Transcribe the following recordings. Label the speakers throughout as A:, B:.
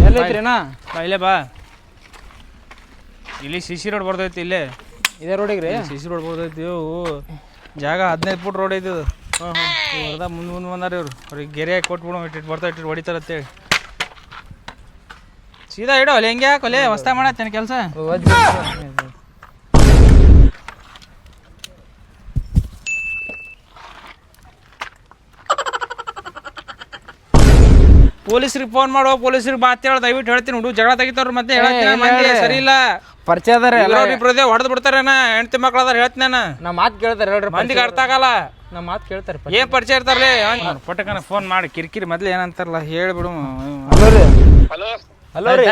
A: ಎಲ್ಲೈತ್ರಿನಾ
B: ಇಲ್ಲೇ ಬಾ ಇಲ್ಲಿ ಸಿಸಿ ರೋಡ್ ಬರ್ತೈತಿ ಇಲ್ಲೇ
A: ಇದೇ ರೋಡಿಗೆ ರೀ
B: ಸಿಸಿ ರೋಡ್ ಬರ್ತೈತಿ ಜಾಗ 15 ಫುಟ್ ರೋಡ್ ಐತಿ ಇದು ಹೊರದ ಮುಂದೆ ಬಂದಾರ ಇವ್ರು ಅವ್ರಿಗೆ ಗೆರೆ ಕೊಟ್ಬಿಡು ಇಟ್ಟು ಬರ್ತಾ ಇಟ್ಟು ಹೊಡಿತಾರ ಅಂತೇಳಿ ಸೀದಾ ಇಡೋ ಅಲ್ಲಿ ಹೆಂಗೆ ಯಾಕೊಲೆ ಹೊಸ್ತಾ ಮಾಡತ್ತೇನೆ ಕೆಲಸ ಪೊಲೀಸ್ರಿಗೆ ಫೋನ್ ಮಾಡೋ ಪೊಲೀಸ್ರಿಗೆ ಮಾತು ಹೇಳ ದಯವಿಟ್ಟು ಹೇಳ್ತೀನಿ ಹುಡುಗ ಜಗಳ ತೆಗಿತಾರ ಮತ್ತೆ ಮಂದಿ ಸರಿ ಇಲ್ಲ
A: ಪರಿಚಯ ಅದಾರ
B: ಇಬ್ಬರದೇ ಹೊಡೆದು ಬಿಡ್ತಾರೇನ ಹೆಂಡತಿ ಮಕ್ಳು ಅದಾರ ಹೇಳ್ತೀನಿ ನಾನು
A: ನಾ ಮಾತು ಕೇಳ್ತಾರೆ ಹೇಳ್ರಿ
B: ಮಂದಿಗೆ ಅರ್ಥ ಆಗಲ್ಲ
A: ನಾ ಮಾತು ಕೇಳ್ತಾರೆ
B: ಏನ್ ಪರಿಚಯ ಇರ್ತಾರಲ್ಲ ಪಟಕನ ಫೋನ್ ಮಾಡಿ ಕಿರಿಕಿರಿ ಮೊದ್ಲು ಏನಂತಾರಲ್ಲ ಹೇಳ್ಬಿಡು
A: ಹಲೋ ರೀ
C: ಹಲೋ
A: ಹಲೋ ರೀ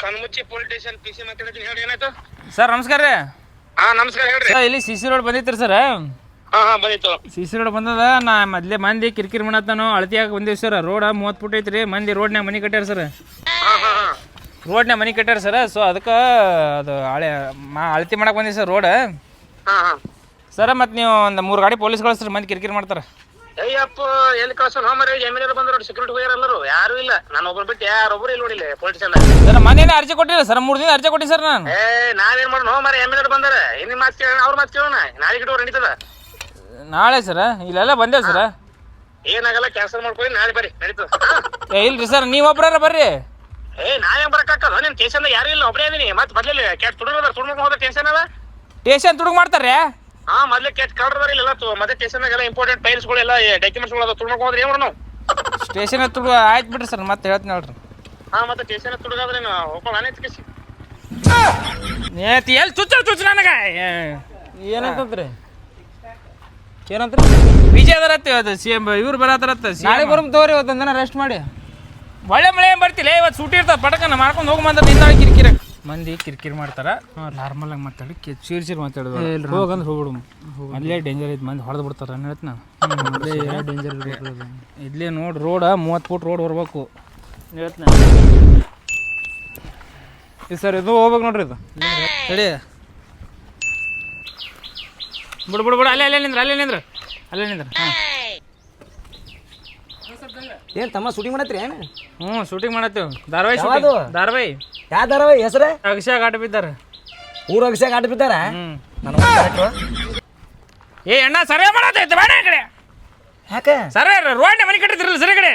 C: ಕಣ್ಮುಚ್ಚಿ ಪೊಲೀಸ್ ಸ್ಟೇಷನ್ ಪಿಸಿ ಮಾತಾಡ್ತೀನಿ ಹೇಳಿ ಏನಾಯ್ತು
B: ಸರ್ ನಮಸ್ಕಾರ ರೀ
C: ಹಾ ನಮಸ್ಕಾರ ಹೇಳ್ರಿ
B: ಇಲ್ಲಿ ಸಿಸಿ ರೋಡ್ ಬಂದಿತ್ರಿ ಸರ್
C: ಹಾ ಬಂದಿತ್ತು
B: ಸಿಸಿ ರೋಡ್ ಬಂದದ ನಾ ಮೊದ್ಲೇ ಮಂದಿ ಕಿರಿಕಿರಿ ಮಾಡತ್ತಾನು ಅಳತಿಯಾಗ ಬಂದೇವಿ ಸರ್ ರೋಡ್ 30 ಫುಟ್ ಐತ್ರಿ ಮಂದಿ ರೋಡ್ನ್ಯಾಗ ಮನಿ ಕಟ್ಟ್ಯಾರ ಸರ್ ರೋಡ್ನ್ಯಾಗ ಮನಿ ಕಟ್ಟ್ಯಾರ ಸರ್ ಸೊ ಅದಕ್ಕೆ ಅದು ಅಳತಿ ಮಾಡಕ್ಕೆ ಬಂದೀವಿ ಸರ್ ರೋಡ್ ಸರ ಮತ್ತು ನೀವು ಒಂದು 3 ಗಾಡಿ ಪೊಲೀಸ್ ಕಳಿಸ್ರಿ ಮಂದಿ ಕಿರಿಕಿರಿ ಮಾಡ್ತಾರೆ
C: ಅಯ್ಯಪ್ಪ ಎಲ್ಲಿ ಕಳ್ಸೋಣ ಹೋಮರ ಎಮ್.ಎಲ್.ಎ ಬಂದ್ರು ಸೆಕ್ಯೂರಿಟಿ ಹೋಗ್ಯಾರ ಎಲ್ಲರೂ ಯಾರು ಇಲ್ಲ ನಾನು ಒಬ್ರು ಬಿಟ್ಟು ಯಾರೊಬ್ರು ಇಲ್ಲ ನೋಡಿಲ್ಲ ಪೊಲೀಸ್
B: ಸರ್ ಮನೇನೆ ಅರ್ಜಿ ಕೊಟ್ಟಿಲ್ಲ ಸರ್ 3 ದಿನ ಅರ್ಜಿ ಕೊಟ್ಟಿ ಸರ್ ನಾನು
C: ನಾವೇನ್ ಮಾಡೋಣ ಹೋಮರ ಎಮ್.ಎಲ್.ಎ ಬಂದಾರ ಇನ್ನು ಮಾತು ಕೇಳೋಣ ಅವ್ರ ಮಾತು ಕೇಳೋಣ ನಾಳೆ ಗಿಡವ್ರು ನಡೀತದ
B: ನಾಳೆ ಸರ ಇಲ್ಲೆಲ್ಲ ಬಂದೇವ್ ಸರ
C: ಏನಾಗಲ್ಲ ಕ್ಯಾನ್ಸಲ್ ಮಾಡ್ಕೊಳ್ಳಿ ನಾಳೆ ಬರ್ರಿ ನಡೀತದ
B: ಇಲ್ರಿ ಸರ್ ನೀವು ಒಬ್ರಾರ ಬರ್ರಿ
C: ನಾವೇನ್ ಬರಕ್ಕಾಗಲ್ಲ ನಿಮ್ ಟೇಷನ್ ಯಾರು ಇಲ್ಲ ಒಬ್ಬರೇ ಅದೀನಿ ಮತ್ತೆ ಮೊದ್ಲೇ ಕೆಟ್ಟ ತುಡುಗ ಹೋದ ಟೆನ್ಷನ್ ಅದ
B: ಟೇಷನ್ ತುಡುಗ್ ಮಾಡ್ತಾರೆ
C: ಹಾ ಮೊದ್ಲೇ ಕೆಟ್ಟ ಕಳ್ರದಾರ ಇಲ್ಲ ಮತ್ತೆ ಟೇಷನ್ ಎಲ್ಲ ಇಂಪಾರ್ಟೆಂಟ್ ಫೈಲ್ಸ್ಗಳು ಎಲ್ಲ ಡಾಕ್ಯುಮೆಂಟ್ಸ್ಗಳು ಅದ ತುಡುಗ ಹೋದ್ರೆ ಏನ್ ಮಾಡೋಣ
B: ಸ್ಟೇಷನ್ ತುಡುಗ ಆಯ್ತು ಬಿಡ್ರಿ ಸರ್ ಮತ್ತೆ ಹೇಳ್ತೀನಿ ಹೇಳ್ರಿ
C: ಹಾ ಮತ್ತೆ ಟೇಷನ್ ತುಡುಗಾದ್ರೆ ಹೋಗೋಣ ಅನೇತ್ಕೇಸಿ
B: ಎಲ್ಲಿ ಚುಚ್ಚ ನನಗ
A: ಏನಂತಂದ್ರಿ ಏನಂತ್ರಿ
B: ವಿಜಯ ಅದರತ್ತೆ ಅದು CM ಇವ್ರು ಬರತ್ತಾರತ್ತ
A: ನಾಳೆ ಬರಮ್ ತಗೋರಿ ಇವತ್ತೊಂದು ದಿನ ರೆಸ್ಟ್ ಮಾಡಿ
B: ಒಳ್ಳೆ ಮಳೆ ಬರ್ತಿಲ್ಲ ಇವತ್ತು ಸೂಟಿ ಇರ್ತದೆ ಪಟಕನ ಮಾಡ್ಕೊಂಡು ಹೋಗಿ ಬಂದ್ರೆ ನಿಂದ ಕಿರಿಕಿರಿ ಮಂದಿ ಕಿರಿಕಿರಿ ಮಾಡ್ತಾರ ನಾರ್ಮಲ್ ಆಗಿ ಮಾತಾಡಿ ಚೀರ್ಚೀರ್ ಮಾತಾಡೋದು ಹೋಗಂದ್ರೆ ಹೋಗ್ಬಿಡು ಅಲ್ಲೇ ಡೇಂಜರ್ ಐತಿ ಮಂದಿ ಹೊಡೆದು ಬಿಡ್ತಾರ ನಾನು ಹೇಳ್ತೀನಿ ಡೇಂಜರ್ ಇಲ್ಲೇ ನೋಡಿ ರೋಡ 30 ಫುಟ್ ರೋಡ್ ಬರ್ಬೇಕು ಹೇಳ್ತೀನಿ
A: ಇದು ಸರ್ ಇದು ಹೋಗ್ಬೇಕು ನೋಡ್ರಿ ಇದು
B: ಸರಿ ಬಿಡು ಅಲ್ಲೇ ನಿಂದ್ರ ಹಾಂ
A: ಏನು ತಮ್ಮ ಶೂಟಿಂಗ್ ಮಾಡತ್ರಿ ಏನು
B: ಶೂಟಿಂಗ್ ಮಾಡತ್ತೇವ್ ಧಾರಾವಾಹಿ ಧಾರಾವಾಹಿ
A: ಯಾವ ಧಾರಾವಾಹಿ ಹೆಸರೇ
B: ಅಗಸ್ಯಾಗ ಆಟ ಬಿದ್ದಾರ
A: ಊರ ಅಗಸ್ಯಾಗ ಆಟ ಬಿದ್ದಾರ
B: ಏ ಅಣ್ಣ ಸರ್ವೆ ಮಾಡತ್ತೈತೆ ಬೇಡ ಕಡೆ
A: ಯಾಕೆ
B: ಸರ್ವೆ ರೋಡ್ ಮನೆ ಕಟ್ಟಿದ್ರಲ್ಲ ಸರಿ ಕಡೆ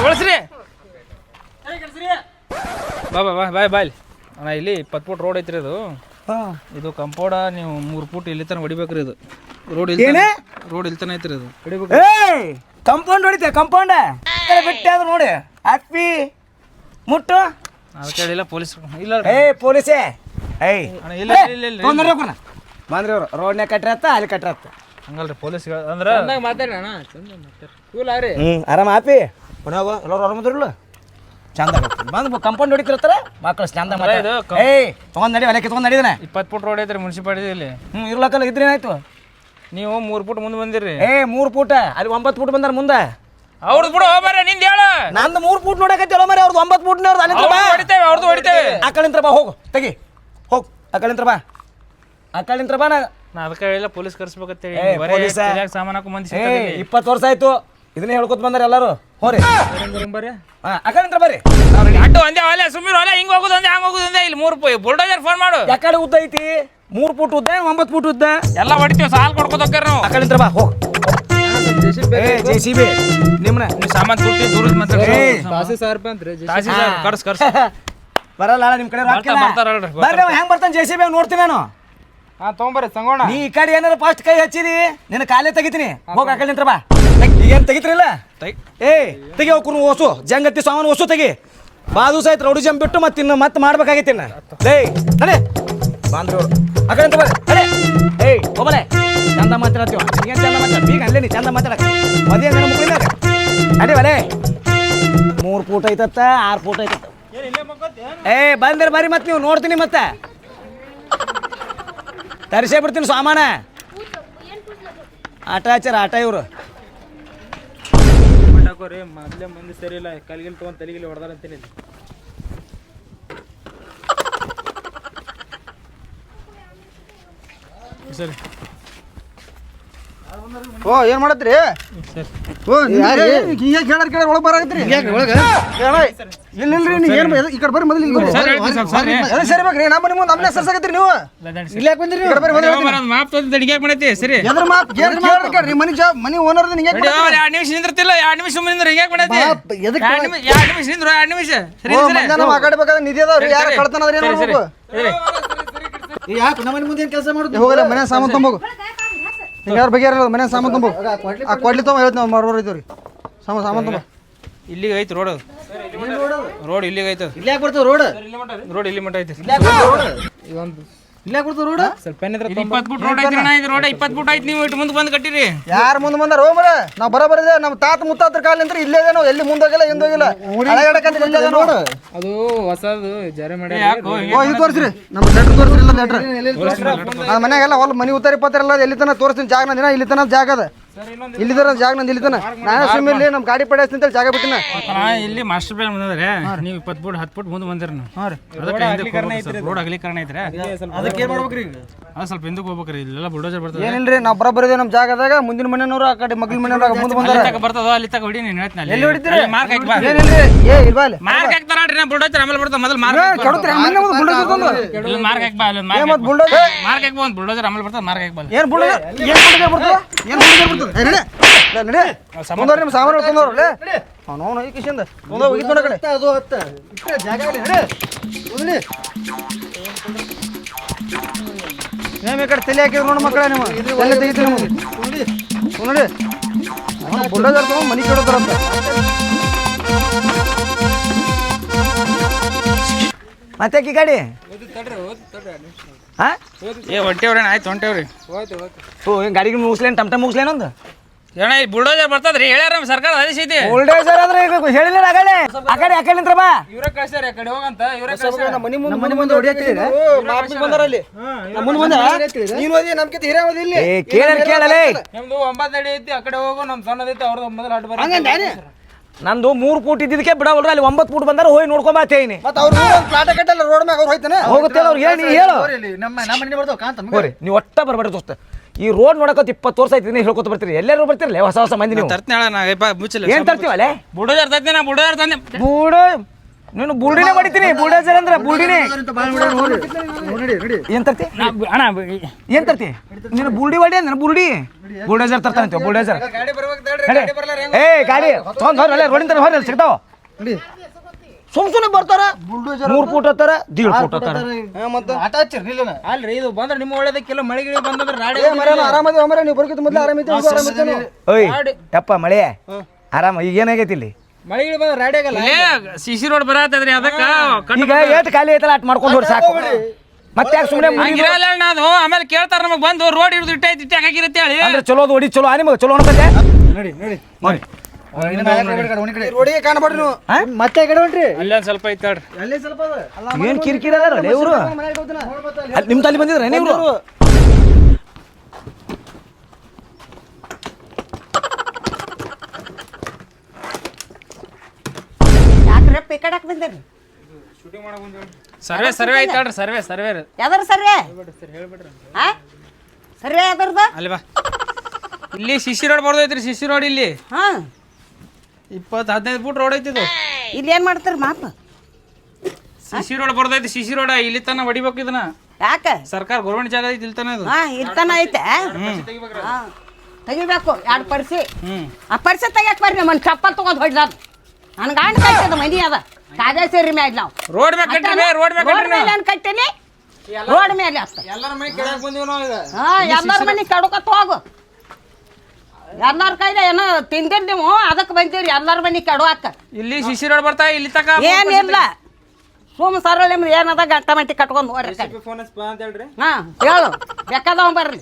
B: ಬಳಸ್ರಿ ಬಾಯ್ ಅಣ್ಣ ಇಲ್ಲಿ 20 ಫುಟ್ ರೋಡ್ ಐತ್ರಿ ಅದು ಇದು ಕಂಪೌಂಡ ನೀವು 3 ಫುಟ್ ಇಲ್ಲಿ ತನಕ ಹೊಡಿಬೇಕ್ರಿ ಇದು ರೋಡ್ ಇಲ್ಲಿ ತನ ಐತ್ರಿ ಅದು
A: ಕಂಪೌಂಡ್ ಹೊಡಿತೆ ಕಂಪೌಂಡ್ ಬಿಟ್ಟೆ ಅದು ನೋಡಿ ಹ್ಯಾಪಿ ಮುಟ್ಟು
B: ಅದಕ್ಕೆ ಹೇಳಿಲ್ಲ ಪೊಲೀಸ್ ಇಲ್ಲ
A: ಪೊಲೀಸೇ
B: ಇಲ್ಲ
A: ಬಂದ್ರಿ ಅವ್ರು ರೋಡ್ನ್ಯಾಗ ಕಟ್ರತ್ತ ಅಲ್ಲಿ ಕಟ್ರತ್ತ
B: ಹಂಗಲ್ರಿ ಪೊಲೀಸ್ ಅಂದ್ರೆ
A: ಆರಾಮ ಹ್ಯಾಪಿ ಪುನಃ ಎಲ್ಲರೂ ಆರಾಮದ್ರಲ್ಲ ಚಂದ ಬಂದು ಕಂಪೌಂಡ್ ಹೊಡಿತಿರ್ತಾರೆ ಮಕ್ಕಳು ಚಂದ ತೊಗೊಂಡ್ ನಡಿ ಹೊಲಕ್ಕೆ ತೊಗೊಂಡ್ ನಡಿದಾನೆ
B: 20 ಫುಟ್ ರೋಡ್ ಐತ್ರಿ ಮುನ್ಸಿಪಾಲಿಟಿಯಲ್ಲಿ
A: ಇರ್ಲಕ್ಕಲ್ಲ ಇದ್ರೆ ಏನಾಯ್ತು
B: ನೀವು 3 ಫುಟ್ ಮುಂದೆ ಬಂದಿರಿ
A: 3 ಫುಟ್ ಅಲ್ಲಿ 9 ಫುಟ್ ಬಂದಾರ ಮುಂದೆ
B: ಅವ್ರದ್ದು ಬಿಡು ಹೋಗ್ಬಾರ ನಿಂದ ಹೇಳ
A: ನಂದು 3 ಫುಟ್ ನೋಡಕತ್ತಿಲ್ಲ ಮರಿ ಅವ್ರದ್ದು 9 ಫುಟ್
B: ಹೊಡಿತೇವೆ ಅವ್ರದ್ದು ಹೊಡಿತೇವೆ
A: ಆ ಕಡೆಂತ್ರ ಬಾ ಹೋಗು ತೆಗಿ ಹೋಗ್ ಆ ಕಡೆಂತ್ರ ಬಾ
B: ನಾ ಅದಕ್ಕೆ ಹೇಳಿಲ್ಲ ಪೊಲೀಸ್ ಕರ್ಸ್ಬೇಕಂತೇಳಿ ಸಾಮಾನು ಹಾಕೋ ಮಂದಿ
A: 20 ವರ್ಷ ಆಯ್ತು ಇದನ್ನೇ ಹೇಳ್ಕೊತ ಬಂದಾರ ಎಲ್ಲರೂ ಹೋರಿ ಬರ್ರಿ ಆ ಕಡೆಂತ್ರ ಬರ್ರಿ
B: ಅಡ್ಡು ಒಂದೇ ಹೊಲೆ ಸುಮ್ಮನೆ ಹೊಲೆ ಹಿಂಗೆ ಹೋಗುದು ಒಂದೇ ಹಂಗೆ ಹೋಗುದು ಒಂದೇ ಇಲ್ಲಿ 3 ಬುಲ್ಡೋಜರ್ ಫೋನ್ ಮಾಡು
A: ಯಾಕಡೆ ಉದ್ದ ಐತಿ 3 ಫುಟ್ ಉದ್ದ 9 ಫುಟ್ ಉದ್ದ
B: ಎಲ್ಲ ಹೊಡಿತೀವಿ ಸಾಲ್ ಕೊಡ್ಕೋತ ಹೋಗ್ಯಾರ ನಾವು
A: ಆ ಕಡೆಂತ್ರ ಬಾ ಹೋಗ್ JCB ನಿಮ್ಮನ್ನ
B: ನೀವು ಸಾಮಾನು ತುಟ್ಟಿ ದೂರದ ಕರ್ಸ್
A: ಬರಲ್ಲ ನಿಮ್ಮ ಕಡೆ ಬರ್ರಿ ಹೆಂಗ್ ಬರ್ತಾನೆ JCB ನೋಡ್ತೀನಿ ನಾನು
B: ತೊಗೊಂಬರ್ರಿ ಸಂಗೋಣ
A: ನೀ ಈ ಕಡೆ ಏನಾರ ಫಸ್ಟ್ ಕೈ ಹಚ್ಚಿದಿ ನಿನ್ನ ಕಾಲೇ ತೆಗಿತೀನಿ ಹೋಗ ಆ ಕಡೆ ನಿಂತ್ರ ಬಾ ಈಗೇನು ತೆಗಿತ್ರಿಲ್ಲ ತೆಗಿ ಹೋಗ್ರು ಓಸು ಜಂಗತ್ತಿ ಸಾಮಾನು ಓಸು ತೆಗಿ ಬಾದು ಸಹಿತ ರೌಡಿ ಜಂಪ್ ಬಿಟ್ಟು ಮತ್ತೆ ಮಾಡ್ಬೇಕಾಗೈತಿ ನಡೆ ಬಾಂದ್ರಿ ಅವ್ರು ಆ ಕಡೆ ಅಂತ ಬರ್ರಿ ಹೋಗಲೆ ಚಂದ ಮಾತಾಡ್ತೀವ ಏನು ಚಂದ ಮಾತಾಡ ಬೀಗ ಅಲ್ಲೇ ನೀ ಚಂದ ಮಾತಾಡಕ ಮದುವೆ ನನ್ನ ಮುಗಿದಾಗ ನಡಿ ಬಲೆ 3 ಫೂಟ್ ಐತತ್ತ 6 ಫೂಟ್ ಐತತ್ತ ಬಂದಿರಿ ಬರ್ರಿ ಮತ್ತೆ ನೀವು ನೋಡ್ತೀನಿ ಮತ್ತೆ ತರಿಸೇ ಬಿಡ್ತೀನಿ ಸಾಮಾನ ಆಟ ಹಚ್ಚಾರ ಆಟ ಇವರು
B: ರೀ ಮೊದಲೇ ಮಂದಿ ಸರಿ ಇಲ್ಲ ಕಲ್ಗಿಲ್ ತೊಗೊಂಡು ತಲೆಗಿಲಿ ಹೊಡೆದಾರ ಅಂತೇಳಿ ಸರಿ
D: ಓ ಏನ್ ಮಾಡತ್ರಿ ಓ ಹಿಂಗ ಕೇಳಾರ ಒಳಗೆ ಬರಾಕತ್ರಿ ಇಲ್ಲಿಲ್ರಿ ನೀವು ಏನು ಈ ಕಡೆ ಬರ್ರಿ ಮೊದಲು ಸರಿ ಬೇಕ್ರಿ ನಮ್ಮ ನಿಮ್ಮ ನಮ್ಮನೆ ಸರ್ಸಾಕತ್ರಿ ನೀವು ಇಲ್ಲಿ ಯಾಕೆ ಬಂದಿರಿ ಈ ಕಡೆ ಬರ್ರಿ ಮೊದಲು
B: ಮಾಪ್ ತೊಂದು ತಡಿಗ್ಯಾಕ ಮಾಡೈತಿ ಸರಿ
D: ಎದ್ರ ಮಾಪ್ ಏನ್ ಕೇಳ್ರಿ ಮನಿ ಓನರ್ದ ನಿಂಗೆ
B: 2 ನಿಮಿಷ ನಿಂದ್ರತಿಲ್ಲ 2 ನಿಮಿಷ ಸುಮ್ಮನೆ ನಿಂದ್ರ ಹಿಂಗ್ಯಾಕ ಮಾಡೈತಿ 2 ನಿಮಿಷ ನಿಂದ್ರು 2 ನಿಮಿಷ ಸರಿ
D: ಮಧ್ಯಾಹ್ನ ಮಾತಾಡ್ಬೇಕಾದ ನಿಧಿ ಅದಾವ್ರಿ ಯಾರ ಕಳ್ತನದ್ರಿ ಏನ್ ಮಾಡ್ಬೇಕು
A: ಯಾಕೆ ನಮ್ಮ ಮುಂದೆ ಏನು ಕೆಲಸ ಮಾಡೋದು
D: ಹೋಗಲ್ಲ ಮನೆ ಸಾಮಾನು ತುಂಬೋಗು ಹಿಂಗಾರು ಬಗೆಯಾರ ಮನೆ ಸಾಮಾನು ತುಂಬೋಗು ಆ ಕೊಡ್ಲಿ ತೊಗೊಂಡು ಹೇಳ್ತೀವಿ ನಾವು ಮಾಡೋರು ಇದ್ದೀವಿ ಸಾಮಾನು ತುಂಬ
B: ಇಲ್ಲಿಗೆ ಐತಿ ರೋಡ್ ರೋಡ್ ಇಲ್ಲಿಗೆ ಐತೆ
A: ಇಲ್ಲಿ ಯಾಕೆ ಬರ್ತದೆ
B: ರೋಡ್ ಇಲ್ಲಿ ಮಟ್ಟ ಐತಿ
A: ಇಲ್ಲಿ ಯಾಕೆ ಬರ್ತದೆ ರೋಡ್
B: ಸ್ವಲ್ಪ 20 ಫುಟ್ ರೋಡ್ ಐತಿ ಅಣ್ಣ ಇದು ರೋಡ್ 20 ಫುಟ್ ಐತಿ ನೀವು ಇಟ್ಟು ಮುಂದೆ ಬಂದು ಕಟ್ಟಿರಿ
D: ಯಾರು ಮುಂದೆ ಬಂದಾರ ಹೋಗ್ಮರ ನಾವು ಬರೋಬರಿದೆ ನಮ್ಮ ತಾತ ಮುತ್ತಾತ್ರ ಕಾಲ ನಿಂತ್ರೆ ಇಲ್ಲೇ ನಾವು ಎಲ್ಲಿ ಮುಂದೋಗಿಲ್ಲ ಹಿಂದೋಗಿಲ್ಲ ಹಳೆಗಡಕಂದ್ರೆ ಇಲ್ಲೇ ನೋಡು
B: ಅದು ಹೊಸದು ಜಾರಿ ಮಾಡಿ
D: ಓ ಇದು ತೋರಿಸ್ರಿ ನಮ್ಮ ಲೆಟ್ರ್ ತೋರಿಸ್ರಿ ಇಲ್ಲ ಲೆಟ್ರ್ ಮನ್ಯಾಗೆಲ್ಲ ಹೊಲ ಮನೆ ಉತ್ತಾರಿ ಪತ್ತಾರ ಎಲ್ಲಿ ತನ ತೋರಿಸ್ತೀನಿ ಜಾಗ ದಿನ ಇಲ್ಲಿ ತನ ಜಾಗ ಅದ ಇಲ್ಲಿದಾರ ಜಾಗ ನಂದು ಇಲ್ಲಿ ತನ ನಾನು ಸುಮ್ಮನೆ ನಮ್ಮ ಗಾಡಿ ಪಡಾಯ್ತೀನಿ ಅಂತೇಳಿ ಜಾಗ ಬಿಟ್ಟಿನ
B: ಇಲ್ಲಿ ಮಾಸ್ಟರ್ ಪ್ಲಾನ್ ಬಂದ್ರೆ ನೀವು 20 ಫುಟ್ 10 ಫುಟ್ ಮುಂದೆ ಬಂದಿರ ರೋಡ್ ಅಗಲೀಕರಣ ಐತ್ರಿ
A: ಅದಕ್ಕೆ ಏನು ಮಾಡ್ಬೇಕ್ರಿ ಈಗ
B: ಅದು ಸ್ವಲ್ಪ ಹಿಂದಕ್ಕೆ ಹೋಗ್ಬೇಕ್ರಿ ಇಲ್ಲೆಲ್ಲ ಬುಲ್ಡೋಜರ್ ಬರ್ತದೆ
D: ಏನಿಲ್ರಿ ನಾವು ಬರೋಬರಿದೆ ನಮ್ಮ ಜಾಗದಾಗ ಮುಂದಿನ ಮನೆಯವರು ಆ ಕಡೆ ಮಗ್ಲ ಮನೆಯವ್ರು ಮುಂದೆ ಬಂದಾರ
B: ಬರ್ತದ ಅಲ್ಲಿ ತಕ ಹೊಡಿ ನೀನು ಹೇಳ್ತೀನಿ
D: ಎಲ್ಲಿ ಹೊಡಿತೀರಿ
B: ಮಾರ್ಕ್ ಹಾಕಿ ಬಾ
D: ಏನಿಲ್ರಿ ಏ ಇಲ್ವಾ ಅಲ್ಲಿ
B: ಮಾರ್ಕ್ ಹಾಕ್ತಾರ ನಾ ಬುಲ್ಡೋಜರ್ ಆಮೇಲೆ ಬರ್ತದೆ ಮೊದಲು ಮಾರ್ಕ್
D: ಕೆಡುತ್ರಿ ಮನೆ ಬುಲ್ಡೋಜರ್ ತಂದು
B: ಇಲ್ಲಿ ಮಾರ್ಕ್ ಹಾಕಿ ಬಾ ಅಲ್ಲಿ
D: ಮತ್ತೆ ಬುಲ್ಡೋಜರ್
B: ಮಾರ್ಕ್ ಹಾಕಿ ಬಾ ಒಂದು ಬುಲ್ಡೋಜರ್ ಆಮೇಲೆ ಬರ್ತದೆ ಮಾರ್ಕ್ ಹಾಕಿ ಬಾ
D: ಏನು ಬುಲ್ಡೋಜರ್ ಬರ್ತದೆ ಏನು ಬುಲ್ಡೋಜರ್ ಬರ್ತದೆ ನಡಿ ಮುಂದೋರಿ ನಿಮ್ಮ ಸಾಮಾನು ತಂದವ್ರಲ್ಲ ಅವನು ಈ ಕಿಶಿಂದ ಮುಂದೆ ಹೋಗಿದ್ದು ನೋಡ ಕಡೆ
A: ಅದು ಹತ್ತ ಜಾಗ ಇಲ್ಲ
D: ನೇಮ್ ಈ ಕಡೆ ತಲೆ ಹಾಕಿದ್ರು ನೋಡು ಮಕ್ಕಳೇ ನೀವು ತಲೆ ತೆಗಿತೀರಿ ನಿಮಗೆ ನೋಡಿ ಬುಲ್ಡೋಜರ್ ತಗೊಂಡು ಮನೆ ಕೇಳೋದ್ರಂತ
A: ಮತ್ತೆ ಈ ಗಾಡಿ ಹಾ
B: ಏ ಹೊಂಟೇವ್ರಿ ಆಯ್ತು ಹೊಂಟೇವ್ರಿ
A: ಓ ಏನು ಗಾಡಿಗೆ ಮುಗಿಸ್ಲೇನು ಟಮ್ ಮುಗಿಸ್ಲೇನು ಒಂದು
B: ಏನ ಈ ಬುಲ್ಡೋಜರ್ ಬರ್ತದ್ರಿ ಹೇಳ್ಯಾರ ನಮ್ಮ ಸರ್ಕಾರ ಆದೇಶ ಐತಿ
A: ಬುಲ್ಡೋಜರ್ ಅಂದ್ರೆ ಈಗ ಹೇಳಿಲ್ಲ ಆಗಲೇ ಆ ಕಡೆ ನಿಂತ್ರ ಬಾ
B: ಇವ್ರ ಕಳ್ಸ್ಯಾರ ಆ ಕಡೆ ಹೋಗಂತ ಇವ್ರ
D: ಮನೆ ಮುಂದೆ ಹೊಡಿಯತ್ತಿಲ್ಲ ಬಂದಾರ ಅಲ್ಲಿ ಮುಂದೆ ಬಂದ ನೀನು ಓದಿ ನಮ್ಕಿಂತ ಹಿರಿಯ ಓದಿ ಇಲ್ಲಿ
A: ಕೇಳಲೇ
B: ನಮ್ದು 9 ಅಡಿ ಐತಿ ಆ ಕಡೆ ಹೋಗು ನಮ್ ಸಣ್ಣದೈತಿ ಅವ್ರದ್ದು ಮೊದಲು ಅಡ್ಡ ಬರ
A: ನಂದು 3 ಫೂಟ್ ಇದ್ದಿದ್ದಕ್ಕೆ ಬಿಡವಲ್ರಿ ಅಲ್ಲಿ 9 ಫೂಟ್ ಬಂದಾರ ಹೋಗಿ ನೋಡ್ಕೊಂಬತ್ತೇನಿ
D: ಮತ್ತೆ ಅವ್ರು ಪ್ಲಾಟ ಕಟ್ಟಲ್ಲ ರೋಡ್ ಮ್ಯಾಗ ಅವ್ರು ಹೋಯ್ತಾನೆ
A: ಹೋಗುತ್ತೆ ಅವ್ರು ಹೇಳಿ ಹೇಳು
D: ನಮ್ಮ ಮನೆ ಬರ್ತಾವ ಕಾಂತ
A: ಹೋರಿ ನೀವು ಒಟ್ಟ ಬರಬೇಡ ದೋಸ್ತ ಈ ರೋಡ್ ನೋಡಕತ್ 20 ವರ್ಷ ಆಯ್ತು ಹೇಳ್ಕೊತ ಬರ್ತೀರಿ ಎಲ್ಲರೂ ಬರ್ತಿರಲ್ಲ ಹೊಸ ಮಂದಿ ನೀವು
B: ತರ್ತೀನಿ ಹೇಳ ನಾ ಮುಚ್ಚಲ್ಲ
A: ಏನ್ ತರ್ತೀವಲ್ಲೇ
B: ಬುಲ್ಡೋಜರ್ ತರ್ತೀನಿ ನಾ ಬುಲ್ಡೋಜರ್ ತಂದೆ
A: ಬೂಡ ನೀನು ಬುಲ್ಡಿನೇ ಹೊಡಿತೀನಿ ಬುಲ್ಡೋಜರ್ ಅಂದ್ರೆ ಬುಲ್ಡಿನೇ ಏನ್ ತರ್ತಿ
B: ಅಣ್ಣ
A: ಏನ್ ತರ್ತಿ ನೀನು ಬುಲ್ಡಿ ಹೊಡಿ ಅಂದ್ರೆ ಬುಲ್ಡಿ ಬುಲ್ಡೋಜರ್ ತರ್ತಾನಂತೀವ ಬುಲ್ಡೋಜರ್ ಏ ಗಾಡಿ ತೊಗೊಂಡ್ ಹೊರಲ್ಲ ರೋಡಿನ ಹೊರಲ್ಲ ಸಿಗ್ತಾವ ಸುಮ್ನೆ ಬರ್ತಾರ 3 ಫೂಟ್ ಹತ್ತಾರ 1.5 ಫೂಟ್ ಹತ್ತಾರ
D: ಮತ್ತೆ ಆಟ ಹಚ್ಚಿರ್ಲಿಲ್ಲ
B: ಅಲ್ರಿ ಇದು ಬಂದ್ರೆ ನಿಮ್ಮ ಒಳ್ಳೇದಕ್ಕೆಲ್ಲ ಮಳೆ ಗಿಳಿ ಬಂದ್ರೆ ನಾಡಿ
D: ಆರಾಮದಿ ಮರ ನೀವು ಬರ್ಕಿತ್ತು ಮೊದಲು ಆರಾಮಿತ್ತು
A: ಓಯ್ ಯಪ್ಪ ಮಳೆ ಆರಾಮ ಈಗ ಏನಾಗೈತಿ ಇಲ್ಲಿ
B: ಮಳೆ ಗಿಳಿ ಬಂದ್ರೆ ರಾಡಿ ಆಗಲ್ಲ ಸಿಸಿ ರೋಡ್ ಬರತ್ತದ್ರಿ ಅದಕ್ಕ
A: ಈಗ ಏಟ್ ಖಾಲಿ ಐತಲ್ಲ ಅಟ್ ಮಾಡ್ಕೊಂಡು ಹೋಗಿ ಸಾಕು ಮತ್ತೆ ಯಾಕೆ ಸುಮ್ಮನೆ
B: ಹಂಗಿರಲ್ಲ ನಾನು ಆಮೇಲೆ ಕೇಳ್ತಾರ ನಮಗ್ ಬಂದು ರೋಡ್ ಹಿಡಿದು ಇಟ್ಟೈತಿ ಇಟ್ಟಾಕ ಹಾಕಿರತ್ತೆ ಹೇಳಿ
A: ಅಂದ್ರೆ ಚಲೋ ಹೊಡಿ ಚಲೋ ನಿಮಗೆ ಚಲೋ ಅನ್ಕತ್ತೆ
D: ನಡಿ ರೋಡಿಗೆ ಕಾಣಬೇಡ್ರಿ ನೀವು ಮತ್ತೆ ಕಡೆ ಹೊಂಟ್ರಿ
B: ಅಲ್ಲೇ ಸ್ವಲ್ಪ ಐತಾಡ್ರಿ
D: ಅಲ್ಲೇ ಸ್ವಲ್ಪ
A: ಏನ್ ಕಿರಿಕಿರಿ ಅದಾರಲ್ಲ ಇವರು ನಿಮ್ ತಲೆ ಬಂದಿದ್ರ ನೀವು
E: ಯಾಕ್ರಪ್ಪ ಈ ಕಡೆಕ್ ಬಂದಿರಿ
B: ಸರ್ವೆ ಐತಾಡ್ರಿ ಸರ್ವೆ
E: ಯಾವ್ದಾರ ಸರ್ವೆ ಹಾ ಸರ್ವೆ ಯಾವ್ದಾರ್ದ
B: ಅಲ್ಲಿ ಬಾ ಇಲ್ಲಿ ಸಿಸಿ ರೋಡ್ ಬರ್ದೈತ್ರಿ ಸಿಸಿ ರೋಡ್ ಇಲ್ಲಿ
E: ಹಾ
B: 20-15 ಫುಟ್ ರೋಡ್ ಐತಿದು
E: ಇಲ್ಲಿ ಏನ್ ಮಾಡ್ತಾರ ಮಾಪ
B: ಸಿಸಿ ರೋಡ್ ಬರ್ದೈತಿ ಸಿಸಿ ರೋಡ್ ಇಲ್ಲಿ ತನ ಹೊಡಿಬೇಕು ಇದನ್ನ
E: ಯಾಕ
B: ಸರ್ಕಾರ ಗೌರ್ಮೆಂಟ್ ಜಾಗ ಐತಿ ಇಲ್ಲಿ ತನ ಇದು
E: ಹಾ ಇಲ್ತಾನ ಐತೆ ಹಾ ತೆಗಿಬೇಕು 2 ಪರಿಸಿ ಆ ಪರಿಸಿ ತೆಗಿಯಕ್ ಬರ್ರಿ ಮನ್ ಚಪ್ಪಲ್ ತಗೊಂಡ್ ಹೊಡ್ದ ನನ್ ಗಾಂಡ್ ಕಟ್ಟದ ಮನಿ ಅದ ಕಾದೇ ಸೇರಿ ಮ್ಯಾಗ ನಾವು
B: ರೋಡ್ ಮ್ಯಾಗ ಕಟ್ಟಿರಿ ರೋಡ್ ಮ್ಯಾಗ
E: ರೋಡ್ ಮೇಲೆ ಏನ್ ಕಟ್ಟಿನಿ ರೋಡ್ ಮೇಲೆ ಅಷ್ಟ
B: ಎಲ್ಲರ ಮನೆ ಕೆಳಗೆ ಬಂದಿವಿ ನಾವು ಈಗ
E: ಹಾ ಎಲ್ಲಾರ ಮನಿ ಕಡ್ಕೊತ ಹೋಗು ಎಲ್ಲಾರ ಕೈಲಿ ಏನೋ ತಿಂದಿರ್ ನೀವು ಅದಕ್ಕೆ ಬಂದಿವ್ರಿ ಎಲ್ಲಾರ ಮನಿ ಕೆಡುವಾಕ
B: ಇಲ್ಲಿ ಸಿಸಿ ರೋಡ್ ಬರ್ತಾ ಇಲ್ಲಿ ತಕ
E: ಏನಿಲ್ಲ ಸುಮ್ ಸರಳ ಏನದ ಗಂಟ ಮಟ್ಟಿ ಕಟ್ಕೊಂಡು ಹೋಗ್ರಿ ಹಾ ಹೇಳು ಬೇಕಾದವ್ ಬರ್ರಿ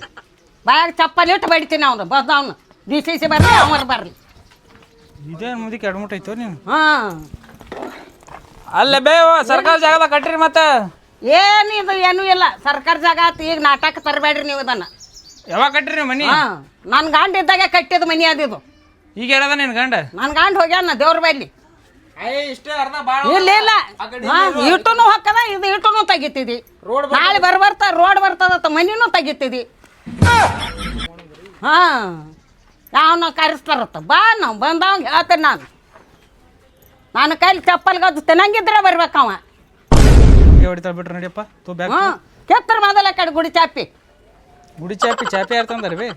E: ಬಾಯಾಗ ಚಪ್ಪಲಿ ಇಟ್ಟು ಬಡಿತೀನಿ ಅವ್ನು ಬಸ್ದವ್ನು DCC ಬರ್ರಿ ಅವರ ಬರ್ರಿ
B: ಇದೇನು ಮುದಿ ಕೆಡಮುಟ್ ಐತೋ ನೀನು
E: ಹಾ
B: ಅಲ್ಲ ಬೇ ಸರ್ಕಾರ ಜಾಗದಾಗ ಕಟ್ಟಿರಿ ಮತ್ತೆ
E: ಏನಿದು ಏನೂ ಇಲ್ಲ ಸರ್ಕಾರ ಜಾಗ ಆತು ಈಗ ನಾಟಕ ತರಬೇಡ್ರಿ ನೀವು ಇದನ್ನ
B: ಯಾವಾಗ ಕಟ್ಟಿರಿ ನೀವು ಮನಿ
E: ಹಾ ನನ್ನ ಗಂಡ ಇದ್ದಾಗ ಕಟ್ಟಿದ ಮನಿ ಅದಿದು
B: ಈಗ ಹೇಳದ ನಿನ್ ಗಂಡ
E: ನನ್ನ ಗಂಡ ಹೋಗ್ಯಾನ ದೇವ್ರ ಬಲ್ಲಿ
B: ಇಷ್ಟೇ ಅರ್ಧ ಬಾಳ
E: ಇಲ್ಲ ಇಲ್ಲ ಇಟುನು ಹಾಕದ ಇದು ಇಟುನು ತೆಗಿತಿದಿ ನಾಳೆ ಬರ್ತಾ ರೋಡ್ ಬರ್ತದ ಮನಿನೂ ತೆಗಿತಿದಿ ಹಾಂ ಯಾವನ ಕರೆಸ್ತಾರತ್ತ ಬಾ ನಾವು ಬಂದವಂಗೆ ಹೇಳ್ತೇನೆ ನಾನು ಕೈಲಿ ಚಪ್ಪಲ್ಗದ್ದು ತಿನ್ನಂಗಿದ್ರೆ ಬರ್ಬೇಕವ
B: ಹೊಡಿತಾರ ಬಿಟ್ರೆ ನಡಿಯಪ್ಪ ತೂ ಬ್ಯಾಗ್
E: ಹ್ಞೂ ಕೆತ್ತರ ಮೊದಲ ಕಡೆ ಗುಡಿ ಚಾಪಿ
B: ಗುಡಿ ಚಾಪಿ ಯಾರ್ತಂದಾರ ಬಿ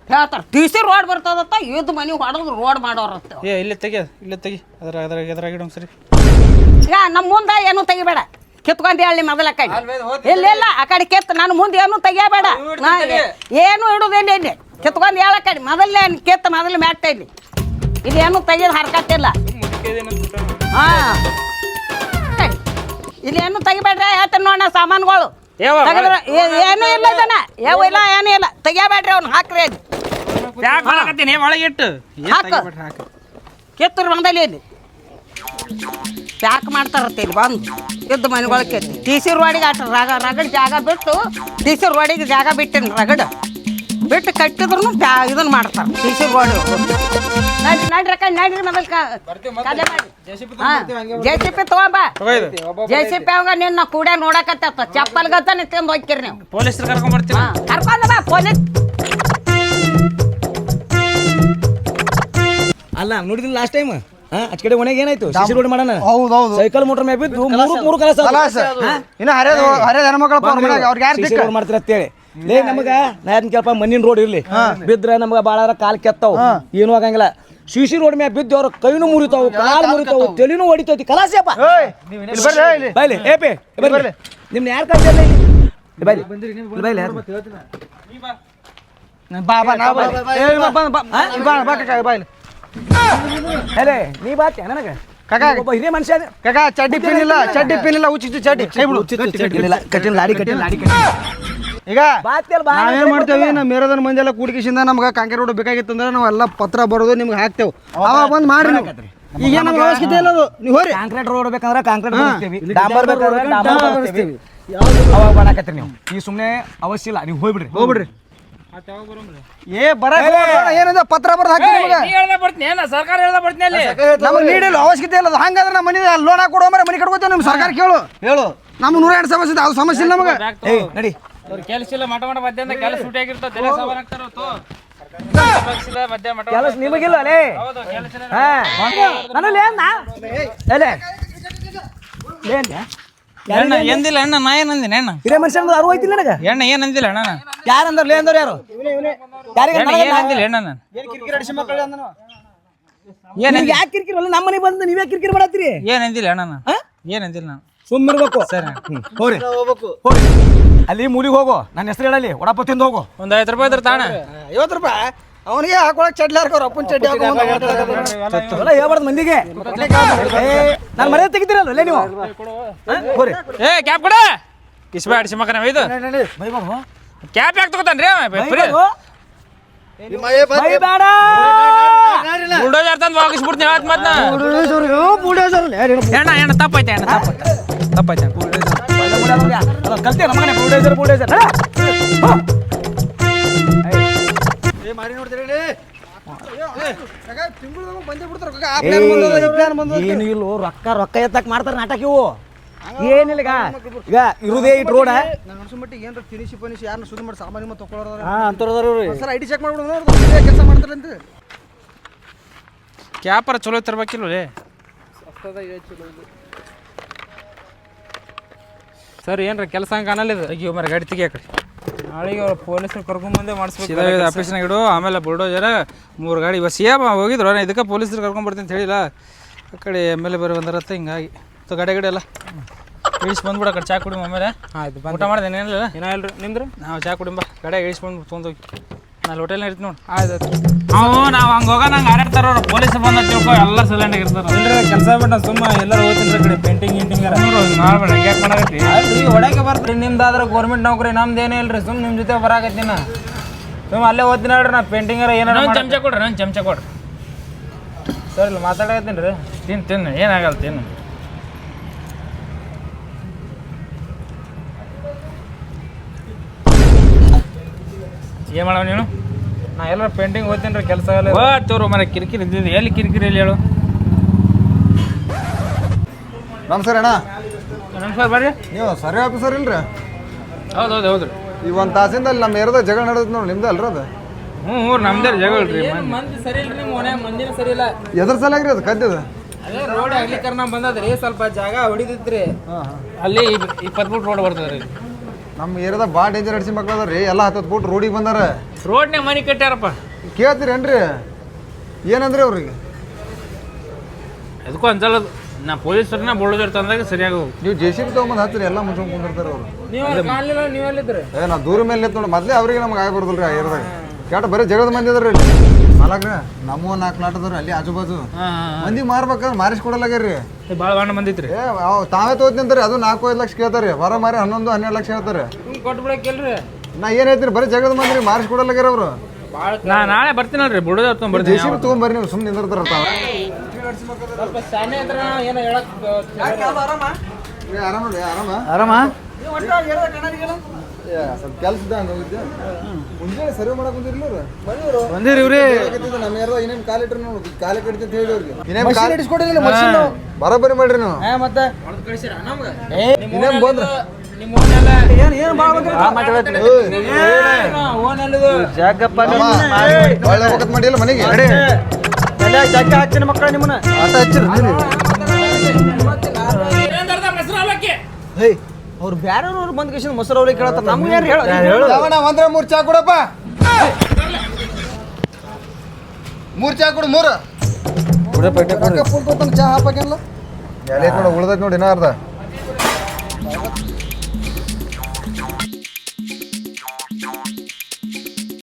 E: ಹೇಳ್ತಾರೆ ಟಿಸಿ ರೋಡ್ ಬರ್ತದತ್ತ ಇದ್ದು ಮನೆ ಹೊಡೆದು ರೋಡ್ ಮಾಡೋರತ್ತ
B: ಇಲ್ಲೇ ತೆಗಿ ಎದ್ರಾಗಿಡೋಂಗ್ ಸರಿ
E: ಈಗ ನಮ್ಮ ಮುಂದೆ ಏನೂ ತೆಗಿಬೇಡ ಕಿತ್ಕೊಂಡು ಹೇಳಿ ಮೊದಲ ಕಡೆ ಇಲ್ಲ ಆ ಕಡೆ ಕೆತ್ತು ನಾನು ಮುಂದೆ ಏನೂ ತೆಗಿಯಬೇಡ ಏನು ಇಡುದಿಲ್ಲ ಇಲ್ಲಿ ಕಿತ್ಕೊಂಡು ಹೇಳ ಕಡೆ ಮೊದಲೇ ಕೆತ್ತು ಮೊದಲು ಮ್ಯಾಕ್ತ ಇಲ್ಲಿ ಇಲ್ಲಿ ಏನೂ ತೆಗಿಯೋದು ಹರ್ಕತ್ತಿಲ್ಲ ಹಾಂ ಇಲ್ಲಿ ಏನು ತೆಗಿಬೇಡ್ರಿ ಹೇಳ್ತೇನೆ ನೋಡ ಸಾಮಾನುಗಳು ಏನೂ ಇಲ್ಲ ಇದನ್ನ ಯಾವ ಇಲ್ಲ ಏನೂ ಇಲ್ಲ ತೆಗಿಯಬೇಡ್ರಿ ಅವ್ನು ಹಾಕ್ರಿ ಅಲ್ಲಿ
B: ಯಾಕೆ ಒಳಗಿಟ್ಟು
E: ಕೆತ್ತರು ಬಂದಲ್ಲಿ ಇಲ್ಲಿ ಪ್ಯಾಕ್ ಮಾಡ್ತಾರತ್ತೆ ಇಲ್ಲಿ ಬಂದು ಇದ್ದು ಮನೆಗಳು ಕೆತ್ತಿ ಟಿಸಿ ರೋಡಿಗೆ ಅಷ್ಟು ರಗಡ್ ಜಾಗ ಬಿಟ್ಟು ಟಿಸಿ ರೋಡಿಗೆ ಜಾಗ ಬಿಟ್ಟಿನಿ ರಗಡ್ ಬಿಟ್ಟು ಕಟ್ಟಿದ್ರು ಇದನ್ನ ಮಾಡ್ತಾರೆ ಟಿಸಿ ರೋಡ್ ನಡ್ರಿ ನಡ್ರಿ ಮೊದಲು ಕಲೆ ಮಾಡಿ JCP ತಗೊಂಬ JCP ಅವಾಗ ನಿನ್ನ ಕೂಡ ನೋಡಕತ್ತ ಚಪ್ಪಲ್ಗತ್ತಾನೆ ತಿಂದು ಹೋಗ್ತೀರಿ ನೀವು
B: ಪೊಲೀಸರು ಕರ್ಕೊಂಡ್ ಬರ್ತೀವಿ
E: ಕರ್ಕೊಂಡ ಬಾ ಪೊಲೀಸ್
A: ಅಲ್ಲ ನೋಡಿದಿಲ್ಲ ಲಾಸ್ಟ್ ಟೈಮ್ ಆಚ ಕಡೆ ಒಣಗಿ ಏನಾಯ್ತು ಸಿಸಿ ರೋಡ್ ಮಾಡೋಣ
D: ಹೌದೌದು
A: ಸೈಕಲ್ ಮೋಟರ್ ಮ್ಯಾಗ ಬಿದ್ದು ಮೂರು ಕಲಸ
D: ಇನ್ನು ಹರಿಯದ ಹೆಣ್ಮಕ್ಳಪ್ಪ ಅವ್ರ ಮನ್ಯಾಗ ಅವ್ರಿಗೆ ಯಾರು ದಿಕ್ಕ
A: ಮಾಡ್ತೀರ ಅಂತೇಳಿ ಲೇ ನಮಗ ನಾ ಕೇಳಪ್ಪ ಮಣ್ಣಿನ ರೋಡ್ ಇರ್ಲಿ ಬಿದ್ರ ನಮಗ ಬಾಳ ಕಾಲ್ ಕೆತ್ತಾವ್ ಏನೂ ಆಗಂಗಿಲ್ಲ ಸಿಸಿ ರೋಡ್ ಮ್ಯಾಗ ಬಿದ್ದು ಅವ್ರ ಕೈನು ಮುರಿತಾವು ಕಾಲು ಮುರಿತಾವು ತಲೆನೂ ಹೊಡಿತೈತಿ ಕಲಾಸಪ್ಪ ಬೈಲಿ ಏಪಿ ಬರ್ಲಿ ನಿಮ್ನ ಯಾರು ಕಳ್ಸಿಲ್ಲ ಇಲ್ಲಿ ಬೈಲಿ ಬೈಲಿ
D: ಬಾಯ್ಲಿ
A: ಅಲೇ ನೀ ಬಾತ್ಯ ನನಗ
D: ಕಾಕ
A: ಒಬ್ಬ ಹಿರಿಯ ಮನುಷ್ಯ
D: ಕಾಕ ಚಡ್ಡಿ ಪಿನ್ ಇಲ್ಲ ಉಚಿತ ಚಡ್ಡಿ ಕೈ ಬಿಡು
A: ಕಟ್ಟಿನ ಲಾಡಿ
D: ಈಗ
A: ಬಾತ್ಯಲ್ ಬಾ
D: ನಾವೇನ್ ಮಾಡ್ತೇವಿ ನಮ್ಮ ಮೇರದನ ಮಂದಿ ಎಲ್ಲ ಕೂಡಿಕಿಸಿಂದ ನಮ್ಗೆ ಕಾಂಕ್ರೀಟ್ ರೋಡ್ ಬೇಕಾಗಿತ್ತು ಅಂದ್ರೆ ನಾವು ಎಲ್ಲ ಪತ್ರ ಬರೋದು ನಿಮ್ಗೆ ಹಾಕ್ತೇವೆ ಅವಾಗ ಬಂದು ಮಾಡ್ರಿ ನೀವು ಈಗ ನಮ್ಗೆ ಅವಶ್ಯಕತೆ ಇಲ್ಲ ಅದು ನೀವು ಹೋರಿ
A: ಕಾಂಕ್ರೀಟ್ ರೋಡ್ ಬೇಕಂದ್ರೆ ಕಾಂಕ್ರೀಟ್ ಬರ್ತೀವಿ ಡಾಂಬರ್ ಬೇಕಾದ್ರೆ ಡಾಂಬರ್ ಬರ್ತೀವಿ ಅವಾಗ ಮಾಡಕತ್ತೀರಿ ನೀವು ಈ ಸುಮ್ಮನೆ ಅವಶ್ಯ ಇಲ್ಲ ನೀವು ಹೋಗ್ಬಿಡ್ರಿ
D: ಏ ಬರ ಏನಂದ್ರೆ ಪತ್ರ ಬರ್ದು ಹಾಕಿ ನಿಮ್ಗೆ
B: ಬರ್ತೀನಿ ಸರ್ಕಾರ ಹೇಳ್ದ ಬರ್ತೀನಿ ಅಲ್ಲಿ
D: ನಮಗೆ ನೀಡಿಲ್ಲ ಅವಶ್ಯಕತೆ ಇಲ್ಲ ಅದು ಹಂಗಾದ್ರೆ ನಮ್ಮ ಮನೆ ಲೋನ್ ಹಾಕೊಡೋ ಮರೆ ಮನೆ ಕಟ್ಕೋತೇವೆ ನಿಮ್ಮ ಸರ್ಕಾರ ಹೇಳು ನಮ್ಗೆ 102 ಸಮಸ್ಯೆ ಇದೆ ಅದು ಸಮಸ್ಯೆ ಇಲ್ಲ ನಮಗೆ
A: ಏಯ್ ನಡಿ
B: ಅವ್ರ ಕೆಲಸ ಇಲ್ಲ ಮಠ ಮಧ್ಯಾಹ್ನ ಕೆಲಸ ಸೂಟಿ ಆಗಿರ್ತದೆ ಸಾಮಾನು ಹಾಕ್ತಾರ ಮಧ್ಯಾಹ್ನ
A: ಕೆಲಸ ನಿಮಗಿಲ್ಲ ಅಲೇ ನನ್ನಲ್ಲಿ
B: ಎಣ್ಣ ಎಂದಿಲ್ಲ ಅಣ್ಣ ನಾ ಏನಂದಿನ ಎಣ್ಣ
A: ಹಿರಿಯ ಮನುಷ್ಯ ಅರು ಐತಿಲ್ಲ ನನಗ
B: ಎಣ್ಣ ಏನಂದಿಲ್ಲ ಅಣ್ಣ
A: ಯಾರಂದ್ರ ಲೇ ಅಂದವ್ರು ಯಾರು
B: ಎಣ್ಣ ಏನಂದಿಲ್ಲ ಎಣ್ಣ ನಾನು
A: ಯಾಕೆ ಕಿರಿಕಿರಿ ನಮ್ಮ ಮನೆಗೆ ಬಂದು ನೀವೇ ಕಿರಿಕಿರಿ ಮಾಡತ್ತೀರಿ
B: ಏನಂದಿಲ್ಲ ಅಣ್ಣ ನಾನು ಏನಂದಿಲ್ಲ ನಾನು
A: ಸುಮ್ಮಿರ್ಬೇಕು
B: ಸರಿ
A: ಹೋರಿ ಅಲ್ಲಿ ಮೂಲಿಗೆ ಹೋಗು ನನ್ನ ಹೆಸರು ಹೇಳಲಿ ವಡಪ್ಪ ತಿಂದು ಹೋಗು
B: ಒಂದು 50 ರೂಪಾಯಿ ಇದ್ರ ತಾಣ
D: 50 ರೂಪಾಯಿ ಅವನಿಗೆ ಹಾಕೊಳಕ್ ಚಡ್ಲಿ ಹಾಕೋರು ಅಪ್ಪನ ಚಡ್ಡಿ
A: ಎಲ್ಲ ಹೇಳ್ಬಾರ್ದು ಮಂದಿಗೆ ನಾನು ಮರ್ಯಾದೆ ತೆಗಿತೀರಲ್ಲ ಲೇ ನೀವು ಹೋರಿ
B: ಏ ಕ್ಯಾಪ್ ಕೊಡ ಇಸ್ಬೇಡ ಸಿಮಕ ನಾವು ಇದು ಕ್ಯಾಪ್ ಯಾಕೆ ತಗೋತಾನ್ರಿ
A: ಬೇಡ
B: ಬುಲ್ಡೋಜರ್ ತಂದು ಹೋಗಿಸ್ಬಿಡ್ತೀನಿ ಯಾವತ್ತು ಮತ್ತೆ ಎಣ್ಣ ತಪ್ಪಾಯ್ತು ಎಣ್ಣ ತಪ್ಪಾಯ್ತು
A: ಕಲ್ತೆ ನಮ್ಮನೆ ಬುಲ್ಡೇಜರ್ ಏನು ಇಲ್ಲ ರೊಕ್ಕ ಎತ್ತಕ್ ಮಾಡ್ತಾರ ನಾಟಕ ಇವು ಏನಿಲ್ಲ ಈಗ ಇರುದೇ ಇಟ್ ರೋಡ
D: ಮಟ್ಟಿಗೆ ಏನಾರ ಫಿನಿಶಿ ಯಾರನ್ನ ಸುದ್ದಿ ಮಾಡಿ ಸಾಮಾನ್ಯ ತಗೊಳ್ಳೋರು
A: ಅಂತವ್ರದಾರ
D: ಐಡಿ ಚೆಕ್ ಮಾಡ್ಬಿಡೋದು ಕೆಲಸ ಮಾಡ್ತಾರೆ ಅಂತ
B: ಕ್ಯಾಪರ ಚಲೋ ತರ್ಬೇಕಿಲ್ಲ
F: ಸರ್ ಏನ್ರ ಕೆಲಸ ಹಂಗೆ ಕಾಣಲ್ಲ
B: ತೆಗಿಯೋ ಮರ ಗಾಡಿ ತೆಗಿಯ ಕಡೆ
F: ನಾಳೆಗೆ ಅವ್ರು ಪೊಲೀಸರು ಕರ್ಕೊಂಬಂದೇ ಮಾಡಿಸ್ಬೇಕು
B: ಆಫೀಸ್ನಾಗ ಇಡು ಆಮೇಲೆ ಬುಲ್ಡೋಜರ 3 ಗಾಡಿ ಬಸ್ ಸೇಮ್ ಹೋಗಿದ್ರು ಇದಕ್ಕೆ ಪೊಲೀಸರು ಕರ್ಕೊಂಬರ್ತೀನಿ ಅಂತ ಹೇಳಿಲ್ಲ ಆ ಕಡೆ MLA ಬರೋ ಬಂದಾರತ್ತ ಹಿಂಗಾಗಿ ಗಾಡಿ ಎಲ್ಲ ಇಳಿಸಿ ಬಂದ್ಬಿಡ ಆ ಕಡೆ ಚಾ ಕುಡಿ ಆಮೇಲೆ
F: ಆಯ್ತು
B: ಊಟ ಮಾಡಿದೆ ಏನಿಲ್ಲ
F: ಏನೋ ಇಲ್ರಿ ನಿಮ್ದು
B: ನಾವು ಚಾ ಕುಡಿಂಬ ಗಾಡಿಯಾಗ ಇಳಿಸಿ ಬಂದು ತೊಗೊಂಡೋಗಿ ನಾನು ಹೋಟೆಲ್ನ ಇರ್ತೀನಿ ನೋಡಿ
F: ಆಯ್ತು
B: ನಾವು ಹಂಗೆ ಹೋಗ ನಂಗೆ ಆಡಾಡ್ತಾರ ಅವ್ರು ಪೊಲೀಸರು ಬಂದ ತಿಳ್ಕೊ ಎಲ್ಲ ಸೈಲೆಂಟಾಗಿ ಇರ್ತಾರೆ
F: ಕೆಲಸ ಬಿಟ್ಟು ಸುಮ್ಮ ಎಲ್ಲರೂ ಹೋಗ್ತೀನಿ ಕಡೆ ಪೇಂಟಿಂಗ್
B: ಮಾಡ್ಬೇಡ ಯಾಕೆ ಮಾಡಕತ್ತಿ
F: ಅಲ್ರಿ ಹೊಡಕ್ಕೆ ಬರ್ತೀರಿ ನಿಮ್ದಾದ್ರೆ ಗೌರ್ಮೆಂಟ್ ನೌಕರಿ ನಮ್ದೇನೇ ಇಲ್ರಿ ಸುಮ್ ನಿಮ್ಮ ಜೊತೆ ಬರಾಕತ್ತೀನಿ ಸುಮ್ಮ ಅಲ್ಲೇ ಓದ್ತೀನಿ ಹೇಳ್ರಿ ನಾ ಪೇಂಟಿಂಗರ ಏನಾರ
B: ಚಮಚ ಕೊಡ್ರಿ ನಾನು ಚಮಚ ಕೊಡ್ರಿ
F: ಸರ್ ಇಲ್ಲಿ ಮಾತಾಡಕತ್ತೀನಿ ರೀ
B: ತಿನ್ನು ಏನಾಗಲ್ಲ ತಿನ್ನು ಏನು ಮಾಡವ ನೀನು
F: ನಾ ಎಲ್ಲರ ಪೇಂಟಿಂಗ್ ಓದ್ತೀನಿ ರೀ ಕೆಲಸ ಎಲ್ಲ
B: ತೋರು ಮರ ಕಿರಿಕಿರಿ ಇದ್ದಿದ್ದು ಎಲ್ಲಿ ಕಿರಿಕಿರಿ ಎಲ್ಲಿ ಹೇಳು
D: ನಮಸ್ಕಾರ ಅಣ್ಣ
B: ನಮಸ್ಕಾರ ಬರ್ರಿ
D: ನೀವು ಸರ್ವೆ ಆಫೀಸರ್ ಇಲ್ರಿ
B: ಹೌದು
G: ಈ ಒಂದು ತಾಸಿಂದ ಅಲ್ಲಿ ನಮ್ಮ ಏರಿಯಾದಾಗ ಜಗಳ ನಡೆದ್ ನೋಡಿ ನಿಮ್ದು ಅಲ್ರಿ ಅದು
B: ಹ್ಞೂ ನಮ್ದೇ ಜಗಳ ರೀ
F: ಮಂದಿ ಸರಿ ಇಲ್ರಿ ನಿಮ್ಮ ಮನ್ಯಾಗ ಮಂದಿನ ಸರಿ ಇಲ್ಲ
G: ಎದ್ರ ಸಲಾಗ್ರಿ ಅದು ಕದ್ದದ
F: ಅದೇ ರೋಡ್ ಅಗಲೀಕರಣ ಬಂದದ್ರಿ ಸ್ವಲ್ಪ ಜಾಗ ಹೊಡಿದಿತ್ರಿ
B: ಅಲ್ಲಿ 20 ಫುಟ್ ರೋಡ್ ಬರ್ತದೆ ರೀ
G: ನಮ್ಮ ಏರಿಯಾದಾಗ ಭಾಳ ಡೇಂಜರ್ ಹಡ್ಸಿ ಮಕ್ಳು ಅದಾರ ರೀ ಎಲ್ಲ 10 ಫುಟ್ ರೋಡಿಗೆ ಬಂದಾರ
B: ರೋಡ್ನ್ಯಾಗ ಮನೆ ಕಟ್ಟ್ಯಾರಪ್ಪ
G: ಕೇಳ್ತೀರೇನ್ರಿ ಏನಂದ್ರಿ ಅವ್ರಿಗೆ
B: ಅದಕ್ಕೂ ಅನ್ಸಲ್ಲ ನಾ ಪೊಲೀಸರನ್ನ ಬಳ್ಳೋದಿರ್ ತಂದಾಗ ಸರಿಯಾಗಿ
G: ನೀವು JCB ತೊಗೊಂಬಂದು ಹತ್ತಿರಿ ಎಲ್ಲ ಮುಚ್ಕೊಂಡು ಕುಂದಿರ್ತಾರೆ ಅವ್ರು
F: ನೀವು ಕಾಣಲಿಲ್ಲ ನೀವು ಎಲ್ಲಿದ್ರಿ
G: ನಾ ದೂರ ಮೇಲೆ ನಿಂತು ನೋಡಿ ಮೊದಲೇ ಅವ್ರಿಗೆ ನಮ್ಗೆ ಆಗ್ಬಾರ್ದಲ್ರಿ ಆ ಏರಿಯಾದಾಗ ಕೇಟ ಬರೀ ಜಗದ ಮಂದಿ ಅದಾರ ಇಲ್ಲಿ ಮಾಲಾಗ್ರ ನಮ್ಮ 4 ಲಾಟ್ ಅದಾರ ಅಲ್ಲಿ ಆಜು ಬಾಜು ಮಂದಿ ಮಾರ್ಬೇಕಾದ್ರೆ ಮಾರಿಸ್ಕೊಡಲಾಗ್ಯಾರ್ರಿ
B: ಭಾಳ ಬಣ್ಣ ಬಂದಿತ್ತು ರೀ
G: ತಾವೇ ತೋತ್ ನಿಂತಾರೆ ಅದು 4-5 ಲಕ್ಷ ಕೇಳ್ತಾರೆ ಹೊರ ಮಾರಿ 11-12 ಲಕ್ಷ ಹೇಳ್ತಾರೆ
F: ಕೊಟ್ಟು ಬಿಡಕ್ಕಿಲ್ರಿ
G: ನಾ ಏನ್ ಹೇಳ್ತೀರಿ ಬರೀ ಜಗದ ಮಂದಿ ಮಾರಿಸ್ಕೊಡಲಾಗ್ಯಾರ ಅವರು
B: ನಾ ನಾಳೆ ಬರ್ತೀನಲ್ರಿ ಬಳ್ಳೋದಿರ್ ತೊಗೊಂಡ್ಬರ್ತೀನಿ
G: JCB ತೊಗೊಂಬರ್ರಿ ನೀವು ಸುಮ್ಮನೆ ನಿಂದಿರ್ತಾರ ತಾವ
F: ಸ್ವಲ್ಪ ಶಾನೆ ಹತ್ರ ಏನೋ ಹೇಳಕ್
G: ಆರಾಮ ನೋಡಿ ಆರಾಮ
A: ಆರಾಮ
G: ಸ್ವಲ್ಪ ಕೆಲಸದ ಹೋಗಿದ್ದೆ ಮುಂಜಾನೆ ಸರ್ವೆ ಮಾಡಕ್ ಬಂದಿರ್ಲಿಲ್ಲ
A: ಬಂದಿರಿ ಇವ್ರಿ
G: ನಮ್ಮ ಏರಿಯಾದಾಗ ಇನ್ನೇನು ಕಾಲಿಟ್ರಿ ನೋಡಿ ಕಾಲಿ ಕಡಿತ ಅಂತ ಹೇಳಿ ಅವ್ರಿಗೆ
D: ಮಷಿನ್ ಇಡಿಸ್ಕೊಡಿಲ್ಲ ಮಷಿನ್
G: ಬರೋಬ್ಬರಿ ಮಾಡ್ರಿ ನೀವು
D: ಮತ್ತೆ
F: ಕಳಿಸಿರ ನಮ್ಗೆ
G: ಇನ್ನೇನು ಬಂದ್ರ
F: ನಿಮ್ಮ ಓನೆಲ್ಲ
D: ಏನು ಭಾಳ
F: ಓನೆಲ್ಲದು
D: ಜಾಗಪ್ಪ
G: ಒಳ್ಳೆ ಹೋಗತ್ ಮಾಡಿಲ್ಲ ಮನೆಗೆ
D: ಜಾಗ ಹಚ್ಚಿನ ಮಕ್ಕಳ ನಿಮ್ಮನ್ನ
G: ಆಟ ಹಚ್ಚಿರಿ
D: ಹೇ ಅವ್ರು ಬ್ಯಾರವ್ರು ಬಂದ್ ಕಿಶನ್ ಮೊಸರು ಅವ್ರಿಗೆ ಕೇಳತ್ತಾರ ನಮ್ಗೆ ಯಾರು ಹೇಳ
G: ಯಾವಣ್ಣ ಒಂದ್ರ 3 ಚಾ ಕೊಡಪ್ಪ 3 ಚಾ ಕೊಡು 3
D: ಪೆಟ್ಟೆ
G: ಚಾ ಹಾಕಲ್ಲ ಎಲೆ ನೋಡ ಉಳ್ದೈತ್ ನೋಡಿ ಇನ್ನ ಅರ್ಧ